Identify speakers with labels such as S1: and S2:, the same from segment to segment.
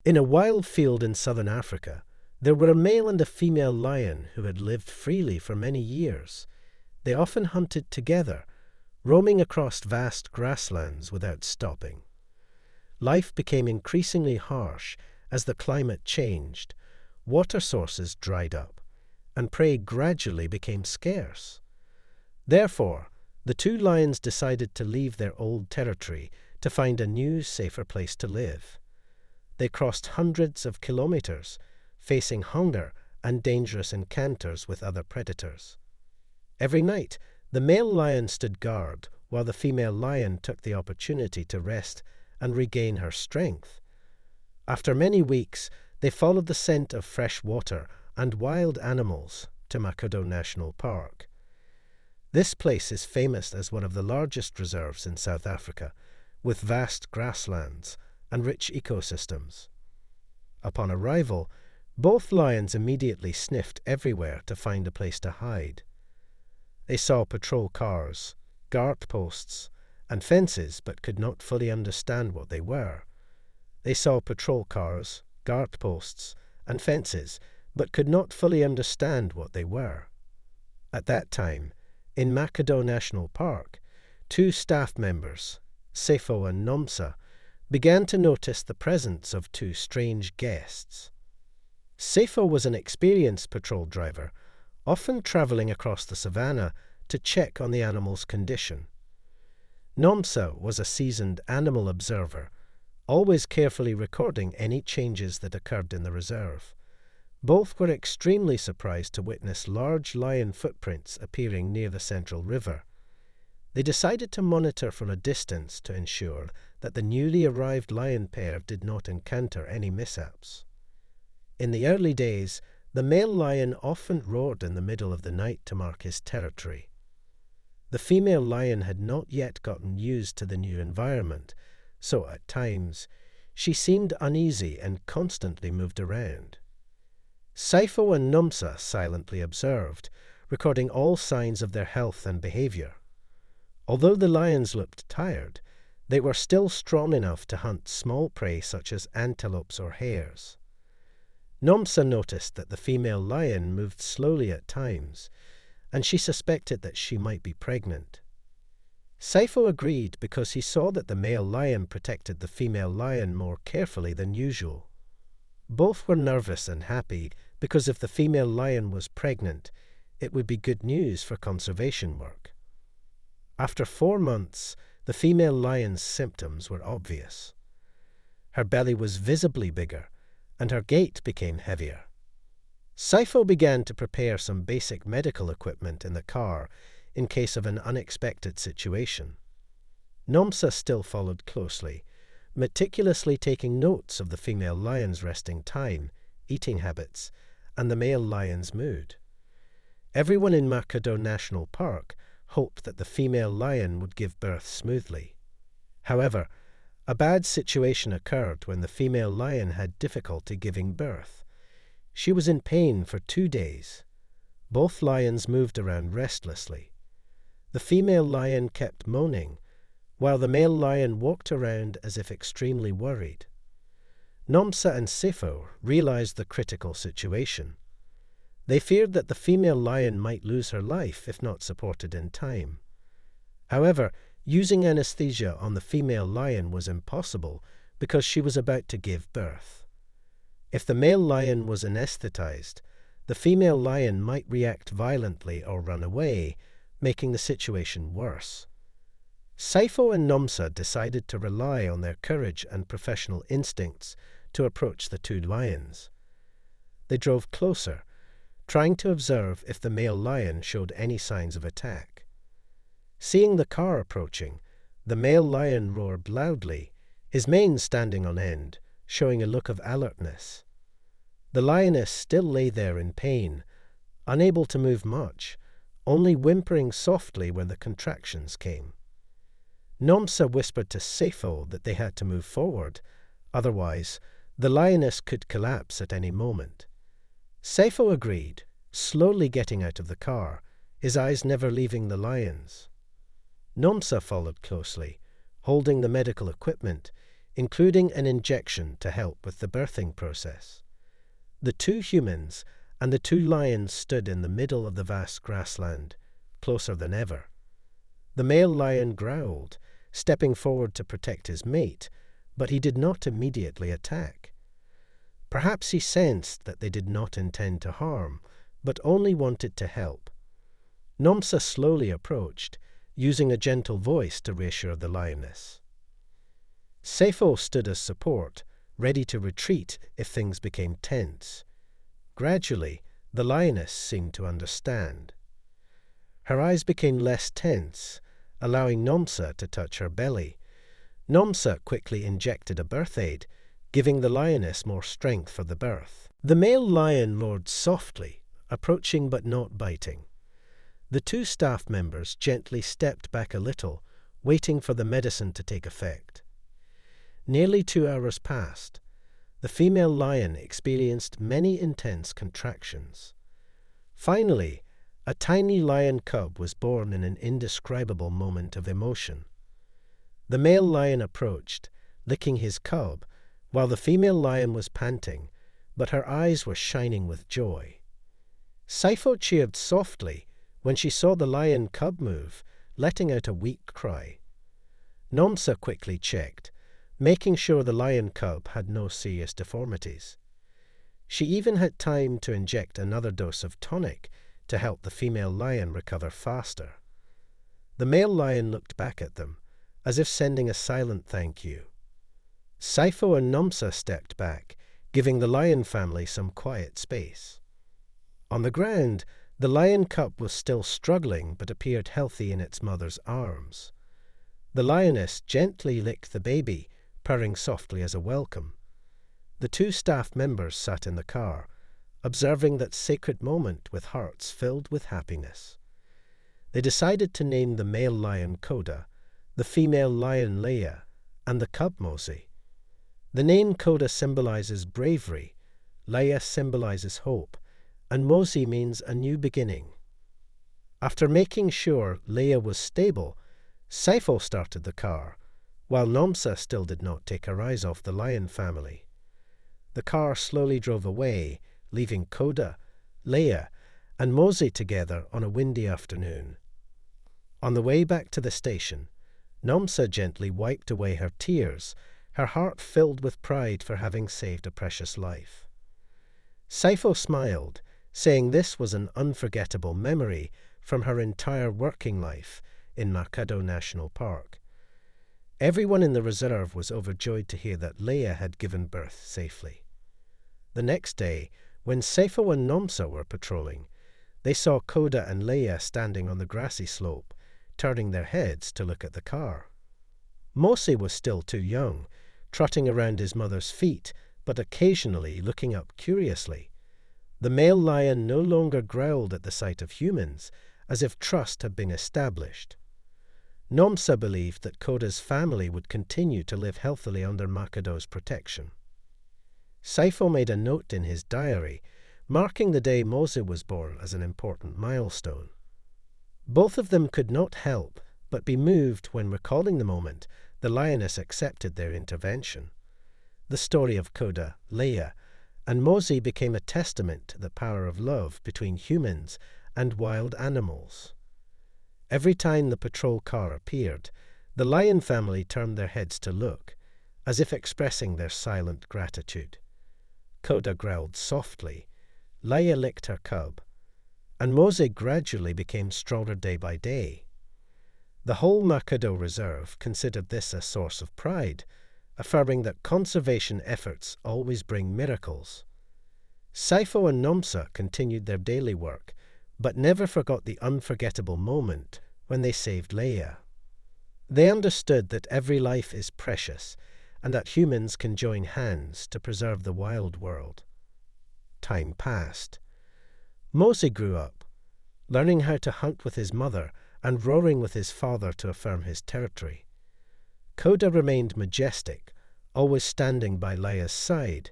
S1: In a wild field in southern Africa, there were a male and a female lion who had lived freely for many years. They often hunted together, roaming across vast grasslands without stopping. Life became increasingly harsh as the climate changed, water sources dried up, and prey gradually became scarce. Therefore, the two lions decided to leave their old territory to find a new, safer place to live. They crossed hundreds of kilometers, facing hunger and dangerous encounters with other predators. Every night, the male lion stood guard while the female lion took the opportunity to rest and regain her strength. After many weeks, they followed the scent of fresh water and wild animals to Makado National Park. This place is famous as one of the largest reserves in South Africa, with vast grasslands and rich ecosystems. Upon arrival, both lions immediately sniffed everywhere to find a place to hide. They saw patrol cars, guard posts, and fences, but could not fully understand what they were. They saw patrol cars, guard posts, and fences, but could not fully understand what they were. At that time, in Makado National Park, two staff members, Sefo and Nomsa, began to notice the presence of two strange guests. Sefo was an experienced patrol driver, often traveling across the savannah to check on the animal's condition. Nomsa was a seasoned animal observer, always carefully recording any changes that occurred in the reserve. Both were extremely surprised to witness large lion footprints appearing near the central river. They decided to monitor from a distance to ensure that the newly arrived lion pair did not encounter any mishaps. In the early days, the male lion often roared in the middle of the night to mark his territory. The female lion had not yet gotten used to the new environment, so at times she seemed uneasy and constantly moved around. Sefo and Nomsa silently observed, recording all signs of their health and behavior. Although the lions looked tired, they were still strong enough to hunt small prey such as antelopes or hares. Nomsa noticed that the female lion moved slowly at times, and she suspected that she might be pregnant. Sefo agreed because he saw that the male lion protected the female lion more carefully than usual. Both were nervous and happy because if the female lion was pregnant, it would be good news for conservation work. After 4 months, the female lion's symptoms were obvious. Her belly was visibly bigger, and her gait became heavier. Sefo began to prepare some basic medical equipment in the car in case of an unexpected situation. Nomsa still followed closely, meticulously taking notes of the female lion's resting time, eating habits, and the male lion's mood. Everyone in Makado National Park hoped that the female lion would give birth smoothly. However, a bad situation occurred when the female lion had difficulty giving birth. She was in pain for 2 days. Both lions moved around restlessly. The female lion kept moaning, while the male lion walked around as if extremely worried. Nomsa and Sefo realized the critical situation. They feared that the female lion might lose her life if not supported in time. However, using anesthesia on the female lion was impossible because she was about to give birth. If the male lion was anesthetized, the female lion might react violently or run away, making the situation worse. Sefo and Nomsa decided to rely on their courage and professional instincts to approach the two lions. They drove closer, trying to observe if the male lion showed any signs of attack. Seeing the car approaching, the male lion roared loudly, his mane standing on end, showing a look of alertness. The lioness still lay there in pain, unable to move much, only whimpering softly when the contractions came. Nomsa whispered to Sefo that they had to move forward, otherwise the lioness could collapse at any moment. Sefo agreed, slowly getting out of the car, his eyes never leaving the lions. Nomsa followed closely, holding the medical equipment, including an injection to help with the birthing process. The two humans and the two lions stood in the middle of the vast grassland, closer than ever. The male lion growled, stepping forward to protect his mate, but he did not immediately attack. Perhaps he sensed that they did not intend to harm, but only wanted to help. Nomsa slowly approached, using a gentle voice to reassure the lioness. Saipho stood as support, ready to retreat if things became tense. Gradually, the lioness seemed to understand. Her eyes became less tense, allowing Nomsa to touch her belly. Nomsa quickly injected a birth aid, giving the lioness more strength for the birth. The male lion roared softly, approaching but not biting. The two staff members gently stepped back a little, waiting for the medicine to take effect. Nearly 2 hours passed. The female lion experienced many intense contractions. Finally, a tiny lion cub was born in an indescribable moment of emotion. The male lion approached, licking his cub, while the female lion was panting, but her eyes were shining with joy. Saipho cheered softly when she saw the lion cub move, letting out a weak cry. Nomsa quickly checked, making sure the lion cub had no serious deformities. She even had time to inject another dose of tonic to help the female lion recover faster. The male lion looked back at them, as if sending a silent thank you. Saipho and Nomsa stepped back, giving the lion family some quiet space. On the ground, the lion cub was still struggling but appeared healthy in its mother's arms. The lioness gently licked the baby, purring softly as a welcome. The two staff members sat in the car, observing that sacred moment with hearts filled with happiness. They decided to name the male lion Koda, the female lion Leia, and the cub Mosi. The name Koda symbolizes bravery, Leia symbolizes hope, and Mosi means a new beginning. After making sure Leia was stable, Saipho started the car, while Nomsa still did not take her eyes off the lion family. The car slowly drove away, leaving Koda, Leia, and Mosi together on a windy afternoon. On the way back to the station, Nomsa gently wiped away her tears, her heart filled with pride for having saved a precious life. Saipho smiled, saying this was an unforgettable memory from her entire working life in Makado National Park. Everyone in the reserve was overjoyed to hear that Leia had given birth safely. The next day, when Saipho and Nomsa were patrolling, they saw Koda and Leia standing on the grassy slope, turning their heads to look at the car. Mosi was still too young, trotting around his mother's feet, but occasionally looking up curiously. The male lion no longer growled at the sight of humans, as if trust had been established. Nomsa believed that Koda's family would continue to live healthily under Makado's protection. Saipho made a note in his diary, marking the day Mosi was born as an important milestone. Both of them could not help but be moved when recalling the moment the lioness accepted their intervention. The story of Koda, Leia, and Mosi became a testament to the power of love between humans and wild animals. Every time the patrol car appeared, the lion family turned their heads to look, as if expressing their silent gratitude. Koda growled softly, Leia licked her cub, and Mosi gradually became stronger day by day. The whole Makado Reserve considered this a source of pride, affirming that conservation efforts always bring miracles. Saipho and Nomsa continued their daily work, but never forgot the unforgettable moment when they saved Leia. They understood that every life is precious, and that humans can join hands to preserve the wild world. Time passed. Mosi grew up, learning how to hunt with his mother and roaring with his father to affirm his territory. Koda remained majestic, always standing by Leia's side,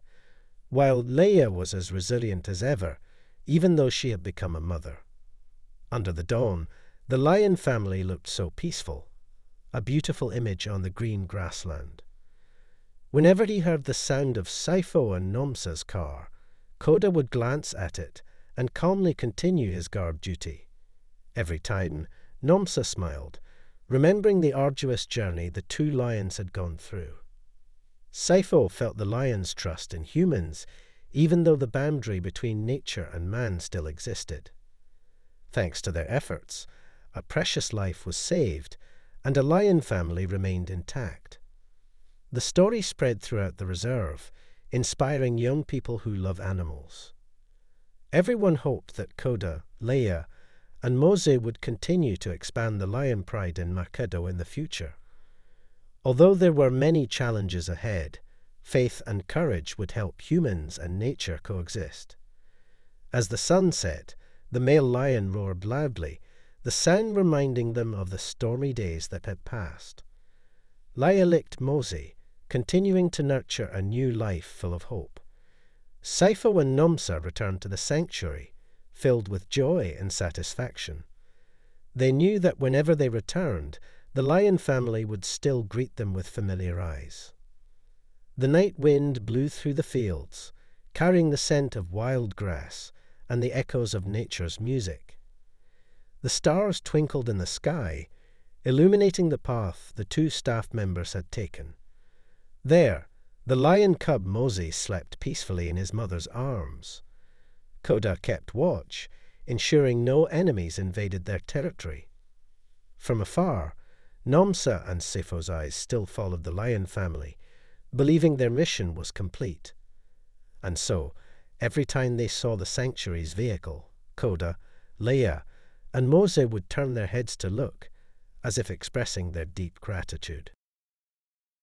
S1: while Leia was as resilient as ever, even though she had become a mother. Under the dawn, the lion family looked so peaceful, a beautiful image on the green grassland. Whenever he heard the sound of Saifo and Nomsa's car, Koda would glance at it and calmly continue his guard duty. Every time, Nomsa smiled, remembering the arduous journey the two lions had gone through. Saifo felt the lions' trust in humans, even though the boundary between nature and man still existed. Thanks to their efforts, a precious life was saved, and a lion family remained intact. The story spread throughout the reserve, inspiring young people who love animals. Everyone hoped that Koda, Leia, and Mose would continue to expand the lion pride in Makedo in the future. Although there were many challenges ahead, faith and courage would help humans and nature coexist. As the sun set, the male lion roared loudly, the sound reminding them of the stormy days that had passed. Leia licked Mose, continuing to nurture a new life full of hope. Saifo and Nomsa returned to the sanctuary, filled with joy and satisfaction. They knew that whenever they returned, the lion family would still greet them with familiar eyes. The night wind blew through the fields, carrying the scent of wild grass and the echoes of nature's music. The stars twinkled in the sky, illuminating the path the two staff members had taken. There, the lion cub Mose slept peacefully in his mother's arms. Koda kept watch, ensuring no enemies invaded their territory. From afar, Nomsa and Saifo's eyes still followed the lion family, believing their mission was complete. And so, every time they saw the sanctuary's vehicle, Koda, Leia, and Mose would turn their heads to look, as if expressing their deep gratitude.